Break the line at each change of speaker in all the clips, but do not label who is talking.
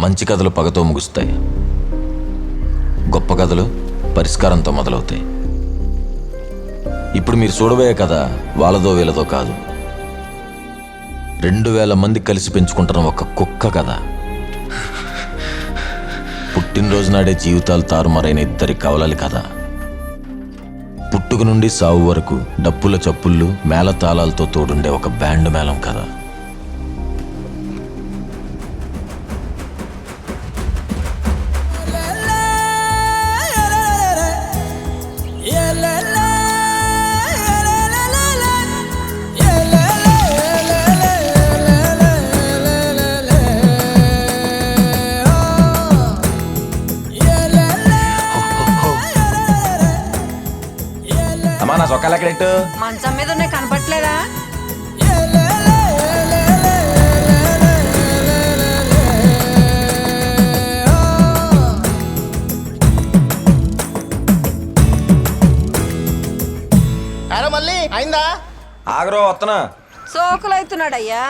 మంచి కథలు పగతో ముగుస్తాయి, గొప్ప కథలు పరిష్కారంతో మొదలవుతాయి. ఇప్పుడు మీరు చూడబోయే కథ వాళ్ళదో వీళ్ళదో కాదు, 2000 మంది కలిసి పెంచుకుంటున్న ఒక కుక్క కథ. పుట్టినరోజు నాడే జీవితాలు తారుమారైన 2 కవలల కథ. పుట్టుక నుండి సావు వరకు డప్పుల చప్పుళ్ళు మేళ తాళాలతో తోడుండే ఒక బ్యాండ్ మేళం కథ. అమ్మా, నా చొక్కాలు ఎక్కడెట్టు?
మంచం మీద ఉన్నాయి, కనపట్లేదా?
అరే మళ్ళీ అయిందా?
ఆగరో వస్తున్నా.
సోకులు అవుతున్నాడయ్యా.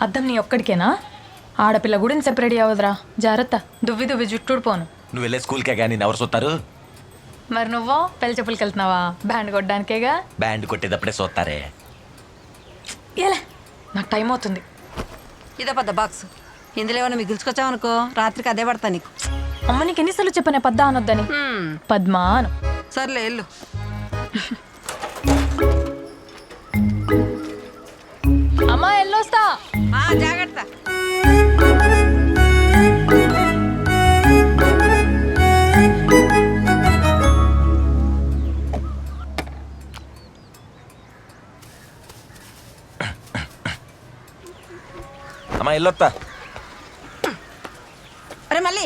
అద్దం నీ ఒక్కడికేనా? ఆడపిల్ల కూడా సెపరేట్ అవ్వదురా, జాగ్రత్త. దువ్వి దువ్వి జుట్టుడు పోను.
నువ్వు వెళ్ళే స్కూల్కే కానీ ఎవరు చూస్తారు?
మరి నువ్వు పెళ్లి చెప్పులకి వెళ్తున్నావా? బ్యాండ్ కొట్టడానికేగా.
బ్యాండ్ కొట్టేటప్పుడే చూస్తారే.
ఏలే, నాకు టైం అవుతుంది.
ఇదే పెద్ద బాక్స్, ఇందులో ఏమైనా మిగిల్చుకొచ్చావనుకో రాత్రికి అదే పడతా నీకు.
అమ్మ నీకు ఎన్నిసార్లు చెప్పానే పద్దా అనొద్దని? పద్మా అను.
సర్లే వెళ్ళు.
అమ్మా ఎల్లొస్తా.
జాగ్రత్త.
అమ్మా వెళ్ళొస్తా.
అరే మళ్ళీ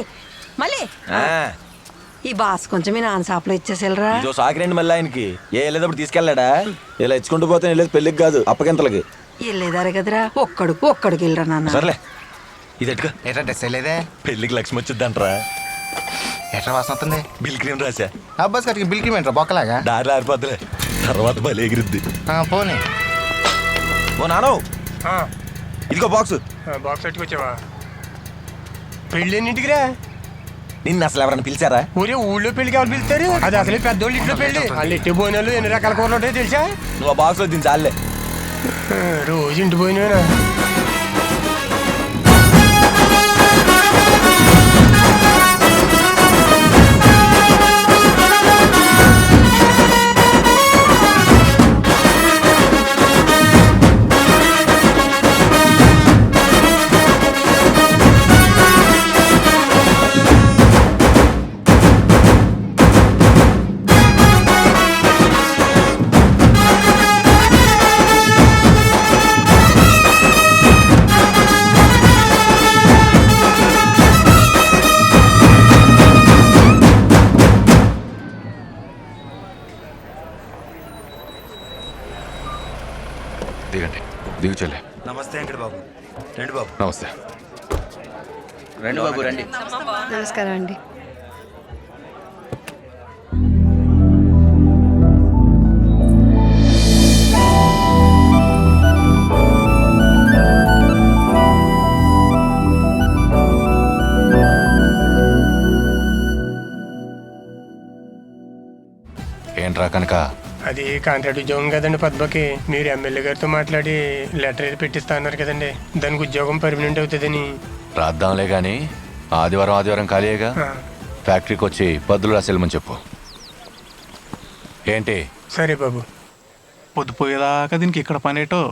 మళ్ళీ ఈ బాస్ కొంచెం మీ నాన్న షాప్లో ఇచ్చేసేలరా.
ఇదో సాకిరండి మళ్ళీ ఆయనకి. ఏ వెళ్ళేటప్పుడు తీసుకెళ్ళాడా? ఇలా ఇచ్చుకుంటూ పోతే వెళ్ళేది పెళ్ళికి కాదు, అప్పగింతలకి.
వెళ్ళేదారే కదరా, ఒక్కడికి వెళ్ళరా నాన్న.
సర్లే, ఇది ఎట్టుకో.
ఎట్లా డ్రెస్ వేయలేదే?
పెళ్ళికి లక్ష్మి వచ్చిందంటరా.
ఎట్లా వాసన వస్తుంది?
బిల్ క్రీమ్ రాసా.
అబ్బాస్ గారికి బిల్కి ఏంట్రా బొక్కలాగా?
దారిలో ఆరిపోద్దులే, తర్వాత బలి ఎగిరిద్ది.
పోనీ.
ఓ నానో, ఇదిగో బాక్స్.
బాక్స్ పెట్టుకొచ్చావా? పెళ్ళి ఎన్నింటికిరా?
నిన్ను అసలు ఎవరైనా పిలిచారా?
ఊరే ఊళ్ళో పెళ్లికి ఎవరు పిలుస్తారు? అది అసలే పెద్దోళ్ళు ఇంట్లో పెళ్లి. వాళ్ళు ఎట్టి బోనాలు ఎన్ని రకాల కూరలు ఉంటాయో తెలుసా?
నువ్వు ఆ బాక్స్లో దీని చాలే.
రోజు ఇంటి పోయినా.
దిగండి, దిగు చెల్లె.
నమస్తే వెంకట బాబు. రండి బాబు.
నమస్తే.
రండి బాబు రండి.
నమస్కారం అండి.
ఏంట్రా కనుక?
అది కాంట్రాక్ట్ ఉద్యోగం కదండి పద్మకి. మీరు ఎమ్మెల్యే గారితో మాట్లాడి లెటర్ పెట్టిస్తా అన్నారు కదండి, దానికి ఉద్యోగం పర్మనెంట్ అవుతుందని.
రాద్దాంలే కానీ ఆదివారం ఖాళీగా ఫ్యాక్టరీకి వచ్చి పద్దులు రాసేళ్ళమని చెప్పు. ఏంటి?
సరే బాబు.
పొద్దుపోయేదాకా దీనికి ఇక్కడ పనేటో.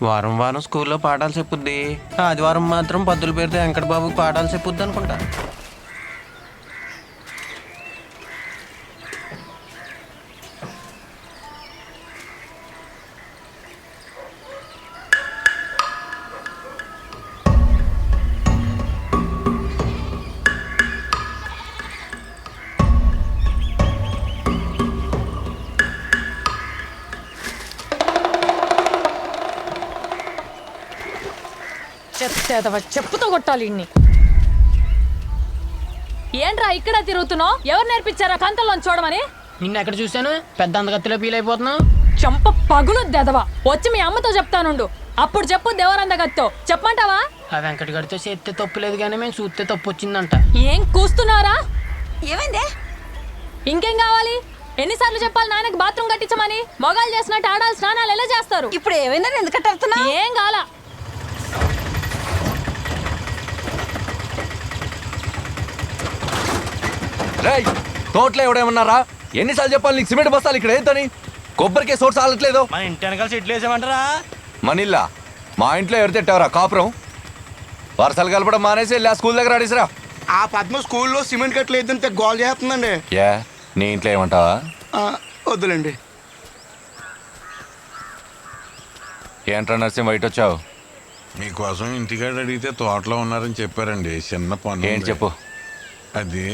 వారం వారం స్కూల్లో పాఠాలు చెప్పుద్ది, ఆదివారం మాత్రం పద్దులు పెడితే వెంకట బాబుకి పాఠాలు చెప్పుద్ది అనుకుంటా.
చెప్పుతో కొట్టాలి ఇన్ని. ఏంట్రా ఇక్కడ తిరుగుతున్నావు? ఎవరు నేర్పించారా కంతల్లో చూడమని?
నిన్న ఎక్కడ చూశాను? పెద్ద అందగత్తిలో ఫీల్ అయిపోతున్నావు.
చంప పగులు దెదవా. వచ్చి మీ అమ్మతో చెప్తానుండు. అప్పుడు చెప్పు దేవరంద గత్తో చెప్పమంటావా?
ఆ వెంకట గడితో చేస్తే తప్పులేదు కానీ మేము చూస్తే తప్పు వచ్చిందంట.
ఏం కూస్తున్నారా?
ఏమైందే?
ఇంకేం కావాలి? ఎన్నిసార్లు చెప్పాలి నాయనకి బాత్రూమ్ కట్టించమని? మొగాలు చేసినట్టు ఆడాలి స్నానాలు ఎలా చేస్తారు?
ఇప్పుడు ఏమైందని ఎందుకంటే అడుగుతున్నా?
ఏం కాల.
రేయ్ తోటలో ఎవడేమన్నారా? ఎన్నిసార్లు చెప్పాలి నీకు సిమెంట్ బస్తాలు ఇక్కడ ఏంటని? కొబ్బరికే సోర్స్ ఆలట్లేదు.
మన ఇంటి వెనకాల చెట్లు వేసామంటారా?
మనిల్లా మా ఇంట్లో ఎవరు తిట్టావరా కాపురం? వరసలు కలపడం మానేసి వెళ్ళి ఆ స్కూల్ దగ్గర ఆడేసిరా.
ఆ పద్మ స్కూల్లో సిమెంట్ కట్టలు వేద్దంటే గోల్ చేస్తుందండి.
ఏ నీ ఇంట్లో ఏమంటావా?
వద్దులేండి.
ఏంట్రా నర్సింగ్ బయట వచ్చావు?
మీకోసం ఇంటికాడ అడిగితే తోటలో ఉన్నారని చెప్పారండి. చిన్న పని
ఏంటి చెప్పు.
అది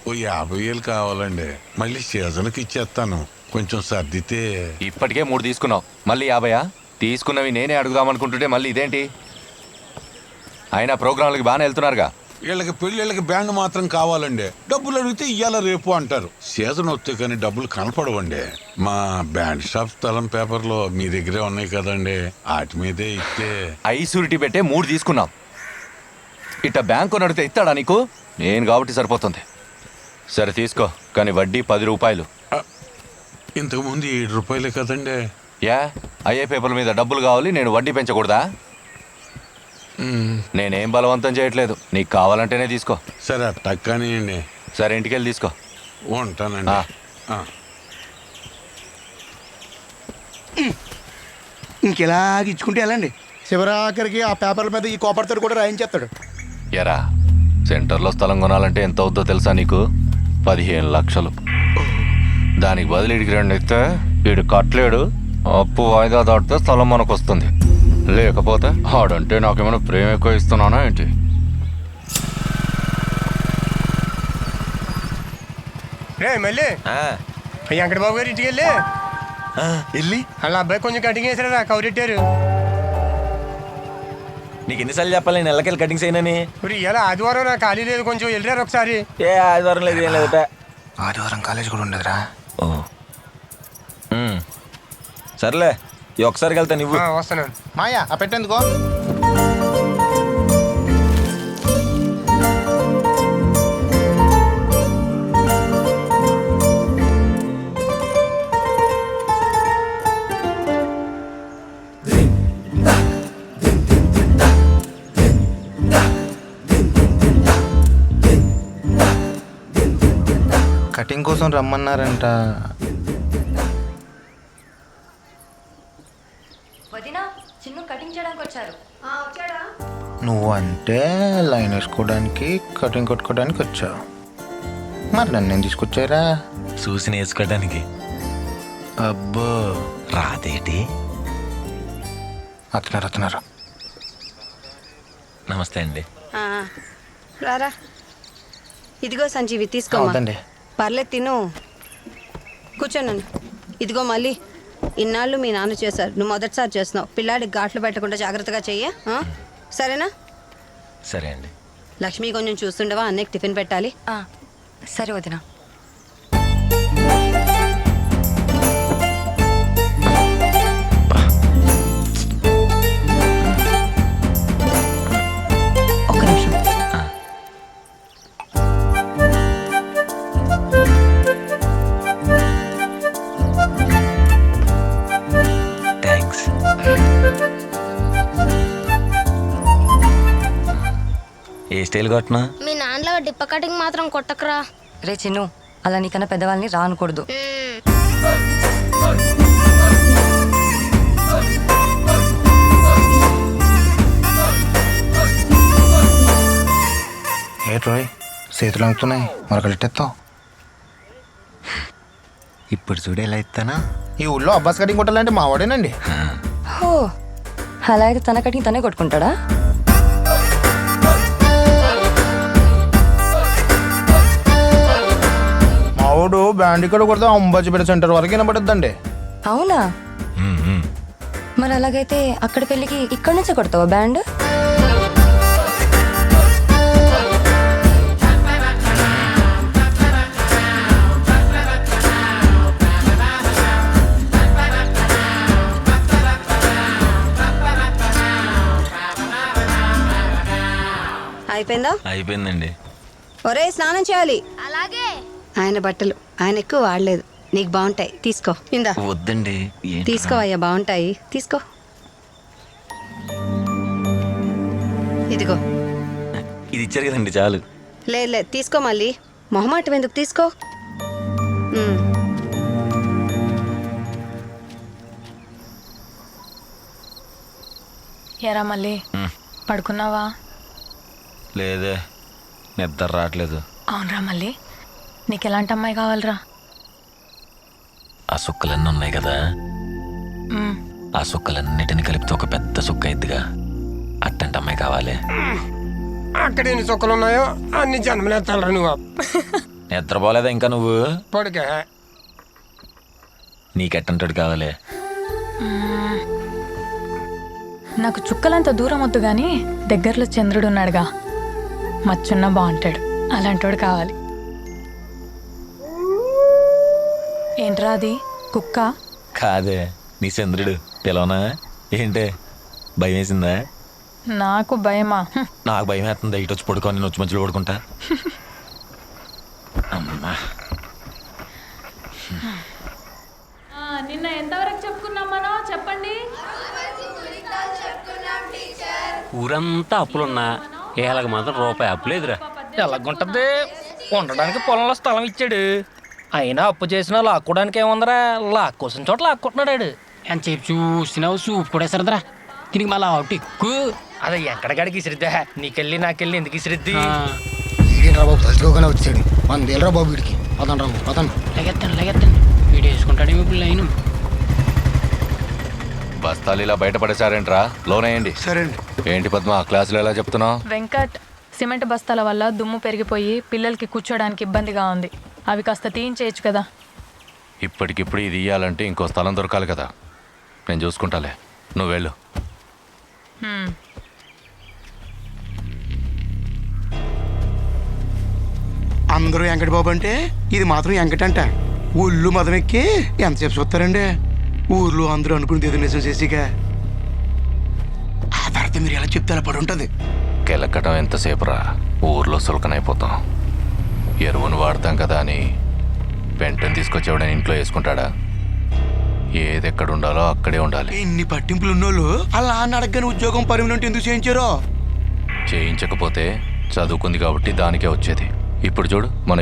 ఓ 50,000 కావాలండి. మళ్ళీ సీజన్కి ఇచ్చేస్తాను. కొంచెం సర్దితే.
ఇప్పటికే 3 తీసుకున్నావు, మళ్ళీ 50? తీసుకున్నవి నేనే అడుగుదామనుకుంటుంటే మళ్ళీ ఇదేంటి? అయినా ప్రోగ్రాంలకి బాగానే వెళ్తున్నారుగా.
వీళ్ళకి పెళ్ళిళ్ళకి బ్యాండ్ మాత్రం కావాలండి. డబ్బులు అడిగితే ఇయ్యాల రేపు అంటారు. సీజన్ వస్తే కానీ డబ్బులు కనపడవండి. మా బ్యాండ్ షాప్ స్థలం పేపర్లో మీ దగ్గరే ఉన్నాయి కదండి, వాటి మీదే ఇస్తే.
ఐసూరిటీ పెట్టే 3 తీసుకున్నాం. ఇట్ట బ్యాంకు నడితే ఇస్తాడా నీకు? నేను కాబట్టి సరిపోతుంది. సరే తీసుకో, కానీ వడ్డీ 10 రూపాయలు.
ఇంతకుముందు 7 రూపాయలే కదండి.
యా అయ్యే పేపర్ల మీద డబ్బులు కావాలి, నేను వడ్డీ పెంచకూడదా? నేనేం బలవంతం చేయట్లేదు, నీకు కావాలంటేనే తీసుకో.
సరే అట్టా కానివ్వండి.
సరే ఇంటికెళ్ళి తీసుకో.
ఉంటానండి.
ఇంకెలాగ ఇచ్చుకుంటే వెళ్ళండి. శివరాఖరికి ఆ పేపర్ల మీద ఈ కోపర్తో కూడా రాయించేస్తాడు.
ఎరా సెంటర్లో స్థలం కొనాలంటే ఎంత అవుద్దో తెలుసా నీకు? 15 లక్షలు. దానికి బదులు ఇడికి 2 ఇస్తే వీడు కట్టలేడు. అప్పు వాయిదా దాటితే స్థలం మనకు వస్తుంది. లేకపోతే ఆడంటే నాకేమైనా ప్రేమ ఎక్కువ ఇస్తున్నానా ఏంటి?
రే మళ్ళీ వెంకటబాబు గారు ఇంటికి వెళ్ళి వాళ్ళ అబ్బాయి కొంచెం కటింగ్ వేసారా, కౌరెట్టారు.
నీకు ఎన్నిసార్లు చెప్పాలి నేను నెలకెళ్ళి కటింగ్స్ అయినని?
ఇప్పుడు ఇలా ఆదివారం నాకు ఖాళీ లేదు, కొంచెం వెళ్ళారు ఒకసారి.
ఏ ఆదివారం లేదు, ఏం లేదట.
ఆదివారం కాలేజ్ కూడా ఉండదురా.
ఓ సర్లే, ఈ ఒకసారికి వెళ్తా నువ్వు.
వస్తున్నాను.
మాయా ఆ పెట్టేందుకో. కటింగ్ కోసం రమ్మన్నారంట.
వదినా చిన్ను కటింగ్ చేయడానికి వచ్చారు.
నువ్వు అంటే లైన్ వేసుకోవడానికి కటింగ్ కొట్టుకోవడానికి వచ్చావు. మరి నన్ను తీసుకొచ్చారా?
చూసి నేర్చుకోవడానికి.
అబ్బో
రాదేటి?
అతున్నారు.
నమస్తే అండి.
రారా, ఇదిగో సంజీవి తీసుకో.
అవునండి.
పర్లేదు తిను, కూర్చోనండి. ఇదిగో మళ్ళీ ఇన్నాళ్ళు మీ నాన్న చేశారు, నువ్వు మొదటిసారి చేస్తున్నావు. పిల్లాడికి ఘాట్లు పెట్టకుండా జాగ్రత్తగా చెయ్య, సరేనా?
సరే అండి.
లక్ష్మి కొంచెం చూస్తుండవా, అన్నయ్యకి టిఫిన్ పెట్టాలి.
సరే వదినా. ఒక్క నిమిషం.
థ్యాంక్స్. ఏ స్టైల్ కొట్టినా?
మీ నాన్నలో డిప్ప కటింగ్ మాత్రం కొట్టకరా. రే చిన్ను, అలా నీకన్నా పెద్దవాళ్ళని రానకూడదు.
ఏ రోయ్ చేతులు అవుతున్నాయి, మరొకటెత్తావు. ఇప్పుడు చూడు ఎలా ఇస్తానా. ఈ ఊళ్ళో అబ్బాస్ కటింగ్ కొట్టాలంటే మా వాడేనండి.
హో, అలా అయితే తన కటింగ్ తనే కొట్టుకుంటాడా?
మావాడు బ్యాండ్ ఇక్కడ కొడితే అంబాజీపేట సెంటర్ వరకు వినబడుద్దండి.
అవునా? మరి అలాగైతే అక్కడ పెళ్ళికి ఇక్కడి నుంచే కొడతావా బ్యాండ్?
అయిపోయిందా?
అయిపోయిందండి.
ఒరే స్నానం చేయాలి. అలాగే. ఆయన బట్టలు ఆయన ఎక్కువ వాడలేదు, నీకు బాగుంటాయి, తీసుకో. ఇందా
వద్దండి.
తీసుకో అయ్యా, బాగుంటాయి, తీసుకో. ఇదిగో.
ఇది ఇచ్చారు కదండి, చాలు.
లేదు తీసుకో, మళ్ళీ మొహమాటం ఎందుకు, తీసుకో.
ఎరా మళ్ళీ పడుకున్నావా?
లేదే, నిద్ర రావట్లేదు.
అవునరా మళ్ళీ, నీకు ఎలాంటి అమ్మాయి కావాలరా?
ఆ సుక్కలన్నీ ఉన్నాయి కదా, ఆ సుక్కలన్నిటిని కలిపితే ఒక పెద్ద సుక్క ఇద్దిగా, అట్టంటి అమ్మాయి కావాలి.
అక్కడ ఎన్ని చుక్కలు ఉన్నాయో అన్ని జన్మలేస్తాలరా నువ్వు.
నిద్రపోలేదా ఇంకా నువ్వు?
పడుకే.
నీకెట్టంటాడు కావాలి?
నాకు చుక్కలంత దూరం వద్దు కానీ దగ్గరలో చంద్రుడు ఉన్నాడుగా, మచ్చున్న బాగుంటాడు, అలాంటోడు కావాలి. ఏంట్రా అది, కుక్క?
కాదే, నీ చంద్రుడు. పిలవనా ఏంటే? భయం వేసిందా?
నాకు భయమా?
నాకు భయం వేస్తుంది. ఇటు వచ్చి పడుకో, నేను వచ్చి మధ్యలో పడుకుంటా. అమ్మా,
నిన్న ఎంతవరకు చెప్పుకున్నాం మనం, చెప్పండి.
ఊరంతా అప్పులున్నా ఏళ్ళకి మాత్రం రూపాయి అప్పులేదురా.
ఎలాగుంటది, ఉండడానికి పొలంలో స్థలం ఇచ్చాడు, అయినా అప్పు చేసినా లాక్కోడానికి ఏముందరా, లాక్కోసిన చోట లాక్కుంటున్నాడు.
అని చెప్పి చూసినావు, చూపు కూడా సరదరా. దీనికి మళ్ళీ అవుట్ ఎక్కువ.
అది ఎక్కడికాడికి ఇసిరిద్దా, నీకెళ్ళి నాకెళ్ళి ఎందుకు ఇసిరిద్ది?
ఏంట్రా బాబు తలుచుకోగానే వచ్చాడు, మన దేలరా బాబు వీడికి. పదండి రాబు, పదండి.
లగెత్తండి వీడు వేసుకుంటాడేమో ఇప్పుడు లైను.
బస్తాలు ఇలా బయటపడేశారేంట్రా, లోనేయండి.
సరే అండి.
ఏంటి పద్మ, ఆ క్లాసులో ఎలా చెప్తున్నావు?
వెంకట్, సిమెంట్ బస్తాల వల్ల దుమ్ము పెరిగిపోయి పిల్లలకి కూర్చోడానికి ఇబ్బందిగా ఉంది, అవి కాస్త తీయించేయచ్చు కదా.
ఇప్పటికిప్పుడు ఇది ఇయ్యాలంటే ఇంకో స్థలం దొరకాలి కదా, నేను చూసుకుంటాలే, నువ్వు వెళ్ళు.
అందరూ వెంకట బాబు అంటే ఇది మాత్రం వెంకటంట. ఊళ్ళు మదం ఎక్కి ఎంతసేపు చూస్తారండి? ఊర్లో అందరూ అనుకునేది ఏదో నిజం చేసిగా, ఆ తర్వాత మీరు ఎలా చెప్తే అలా పడి ఉంటుంది.
కెలక్కటం ఎంతసేపు రా, ఊర్లో సులకనైపోతాం. ఎరువును వాడతాం కదా అని పెంటను తీసుకొచ్చేవాడని ఇంట్లో వేసుకుంటాడా? ఏది ఎక్కడ ఉండాలో అక్కడే ఉండాలి.
ఇన్ని పట్టింపులు ఉన్నోళ్ళు అలా అడగని ఉద్యోగం పర్మనెంట్ ఎందుకు చేయించారో?
చేయించకపోతే చదువుకుంది కాబట్టి దానికే వచ్చేది. ఇప్పుడు చూడు, మనం